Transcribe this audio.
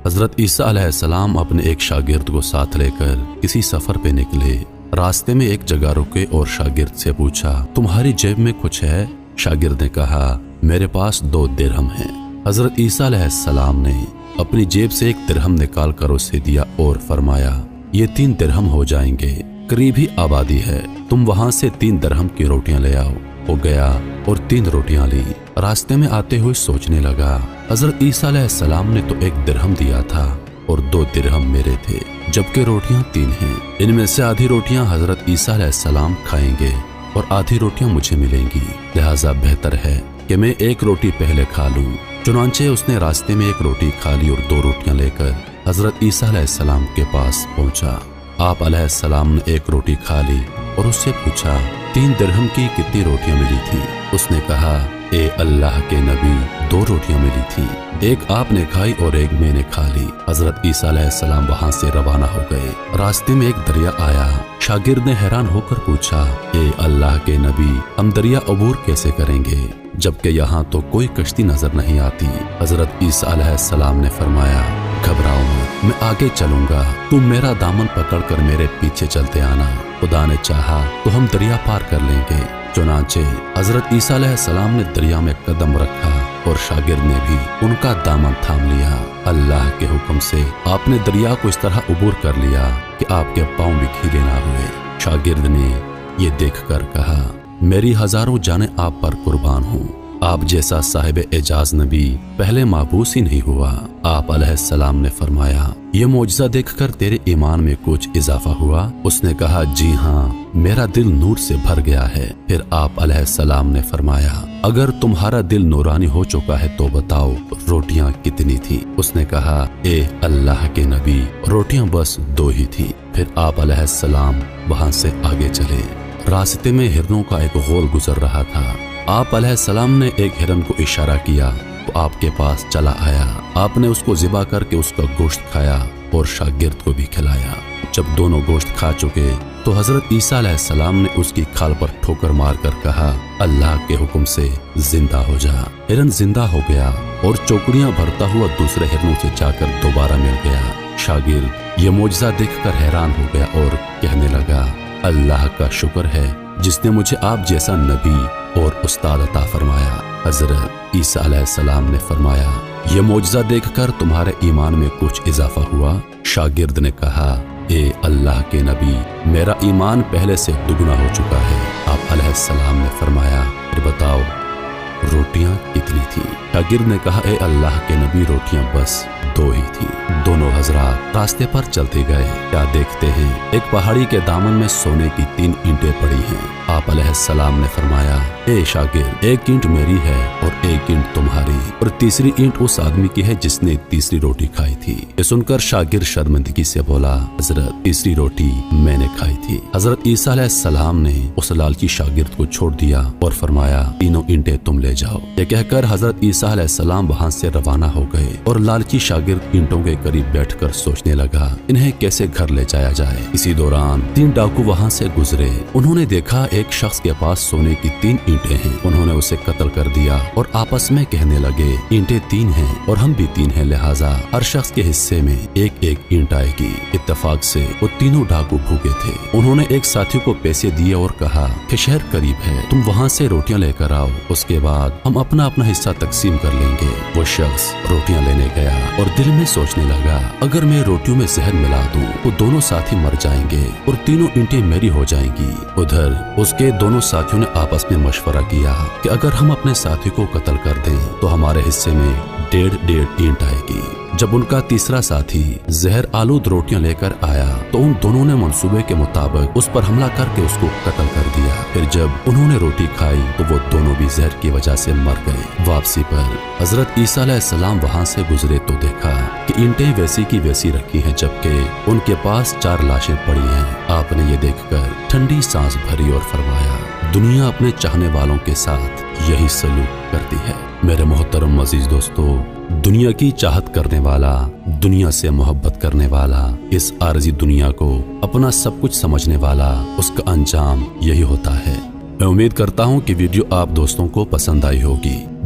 حضرت عیسیٰ علیہ السلام اپنے ایک شاگرد کو ساتھ لے کر کسی سفر پہ نکلے۔ راستے میں ایک جگہ رکے اور شاگرد سے پوچھا، تمہاری جیب میں کچھ ہے؟ شاگرد نے کہا، میرے پاس 2 درہم ہیں۔ حضرت عیسیٰ علیہ السلام نے اپنی جیب سے 1 درہم نکال کر اسے دیا اور فرمایا، یہ 3 درہم ہو جائیں گے، قریب ہی آبادی ہے، تم وہاں سے 3 درہم کی روٹیاں لے آؤ۔ وہ گیا اور 3 روٹیاں لی۔ راستے میں آتے ہوئے سوچنے لگا، حضرت عیسیٰ علیہ السلام نے تو 1 درہم دیا تھا اور 2 درہم میرے تھے، جبکہ روٹیاں 3 ہیں۔ ان میں سے آدھی روٹیاں حضرت عیسیٰ علیہ السلام کھائیں گے اور آدھی روٹیاں مجھے ملیں گی، لہٰذا بہتر ہے کہ میں 1 روٹی پہلے کھا لوں۔ چنانچہ اس نے راستے میں 1 روٹی کھا لی اور 2 روٹیاں لے کر حضرت عیسیٰ علیہ السلام کے پاس پہنچا۔ آپ علیہ السلام نے 1 روٹی کھا لی اور اس سے پوچھا، 3 درہم کی کتنی روٹیاں ملی تھی؟ اس نے کہا، اے اللہ کے نبی، 2 روٹیاں ملی تھی، 1 آپ نے کھائی اور 1 میں نے کھا لی۔ حضرت عیسیٰ علیہ السلام وہاں سے روانہ ہو گئے۔ راستے میں ایک دریا آیا۔ شاگرد نے حیران ہو کر پوچھا، اے اللہ کے نبی، ہم دریا عبور کیسے کریں گے جبکہ یہاں تو کوئی کشتی نظر نہیں آتی؟ حضرت عیسیٰ علیہ السلام نے فرمایا، گھبراؤ مت، میں آگے چلوں گا، تم میرا دامن پکڑ کر میرے پیچھے چلتے آنا، خدا نے چاہا تو ہم دریا پار کر لیں گے۔ چنانچہ حضرت عیسیٰ علیہ السلام نے دریا میں قدم رکھا اور شاگرد نے بھی ان کا دامن تھام لیا۔ اللہ کے حکم سے آپ نے دریا کو اس طرح عبور کر لیا کہ آپ کے پاؤں بھی گھیلے نہ ہوئے۔ شاگرد نے یہ دیکھ کر کہا، میری ہزاروں جانیں آپ پر قربان ہوں، آپ جیسا صاحب اعجاز نبی پہلے معبوس ہی نہیں ہوا۔ آپ علیہ السلام نے فرمایا، یہ معجزہ دیکھ کر تیرے ایمان میں کچھ اضافہ ہوا؟ اس نے کہا، جی ہاں، میرا دل نور سے بھر گیا ہے۔ پھر آپ علیہ السلام نے فرمایا، اگر تمہارا دل نورانی ہو چکا ہے تو بتاؤ روٹیاں کتنی تھی؟ اس نے کہا، اے اللہ کے نبی، روٹیاں بس 2 ہی تھی۔ پھر آپ علیہ السلام وہاں سے آگے چلے۔ راستے میں ہرنوں کا ایک غول گزر رہا تھا۔ آپ علیہ السلام نے ایک ہرن کو اشارہ کیا تو آپ کے پاس چلا آیا۔ آپ نے اس کو ذبح کر کے اس کا گوشت کھایا اور شاگرد کو بھی کھلایا۔ جب دونوں گوشت کھا چکے تو حضرت عیسیٰ علیہ السلام نے اس کی کھال پر ٹھوکر مار کر کہا، اللہ کے حکم سے زندہ ہو جا۔ ہرن زندہ ہو گیا اور چوکڑیاں بھرتا ہوا دوسرے ہرنوں سے جا کر دوبارہ مل گیا۔ شاگرد یہ معجزہ دیکھ کر حیران ہو گیا اور کہنے لگا، اللہ کا شکر ہے جس نے مجھے آپ جیسا نبی اور استاد عطا فرمایا۔ حضرت عیسیٰ علیہ السلام نے فرمایا، یہ معجزہ دیکھ کر تمہارے ایمان میں کچھ اضافہ ہوا؟ شاگرد نے کہا، اے اللہ کے نبی، میرا ایمان پہلے سے دگنا ہو چکا ہے۔ آپ علیہ السلام نے فرمایا، پھر بتاؤ روٹیاں کتنی تھی؟ شاگرد نے کہا، اے اللہ کے نبی، روٹیاں بس 2 ہی تھی۔ دونوں حضرات راستے پر چلتے گئے۔ کیا دیکھتے ہیں، ایک پہاڑی کے دامن میں سونے کی 3 اینٹیں پڑی ہیں۔ آپ علیہ السلام نے فرمایا، اے شاگرد، 1 اینٹ میری ہے اور 1 اینٹ تمہاری، اور تیسری اینٹ اس آدمی کی ہے جس نے تیسری روٹی کھائی تھی۔ یہ سن کر شاگرد شرمندگی سے بولا، حضرت تیسری روٹی میں نے کھائی تھی۔ حضرت عیسیٰ علیہ السلام نے اس لالچی شاگرد کو چھوڑ دیا اور فرمایا، 3 اینٹیں تم لے جاؤ۔ یہ کہہ کر حضرت عیسیٰ علیہ السلام وہاں سے روانہ ہو گئے اور لالچی شاگرد اینٹوں کے قریب بیٹھ کر سوچنے لگا انہیں کیسے گھر لے جایا جائے۔ اسی دوران 3 ڈاکو وہاں سے گزرے۔ انہوں نے دیکھا ایک شخص کے پاس سونے کی 3 اینٹیں ہیں۔ انہوں نے اسے قتل کر دیا اور آپس میں کہنے لگے، اینٹیں 3 ہیں اور ہم بھی 3 ہیں، لہٰذا ہر شخص کے حصے میں 1 اینٹ آئے گی۔ اتفاق سے وہ تینوں ڈاکو بھوکے تھے۔ انہوں نے ایک ساتھی کو پیسے دیے اور کہا کہ شہر قریب ہے، تم وہاں سے روٹیاں لے کر آؤ، اس کے بعد ہم اپنا حصہ تقسیم کر لیں گے۔ وہ شخص روٹیاں لینے گیا اور دل میں سوچنے لگا، اگر میں روٹیوں میں زہر ملا دوں تو دونوں ساتھی مر جائیں گے اور 3 اینٹیں میری ہو جائیں گی۔ ادھر اس کے دونوں ساتھیوں نے آپس میں مشورہ کیا کہ اگر ہم اپنے ساتھی کو قتل کر دیں تو ہمارے حصے میں 1.5 اینٹ آئے گی۔ جب ان کا تیسرا ساتھی زہر آلود روٹیاں لے کر آیا تو ان دونوں نے منصوبے کے مطابق اس پر حملہ کر کے اس کو قتل کر دیا۔ پھر جب انہوں نے روٹی کھائی تو وہ دونوں بھی زہر کی وجہ سے مر گئے۔ واپسی پر حضرت عیسیٰ علیہ السلام وہاں سے گزرے تو دیکھا کہ اینٹیں ویسی کی ویسی رکھی ہیں جبکہ ان کے پاس 4 لاشیں پڑی ہیں۔ آپ نے یہ دیکھ کر ٹھنڈی سانس بھری اور فرمایا، دنیا اپنے چاہنے والوں کے ساتھ یہی سلوک کرتی ہے۔ میرے محترم عزیز دوستو، دنیا کی چاہت کرنے والا، دنیا سے محبت کرنے والا، اس عارضی دنیا کو اپنا سب کچھ سمجھنے والا، اس کا انجام یہی ہوتا ہے۔ میں امید کرتا ہوں کہ ویڈیو آپ دوستوں کو پسند آئی ہوگی۔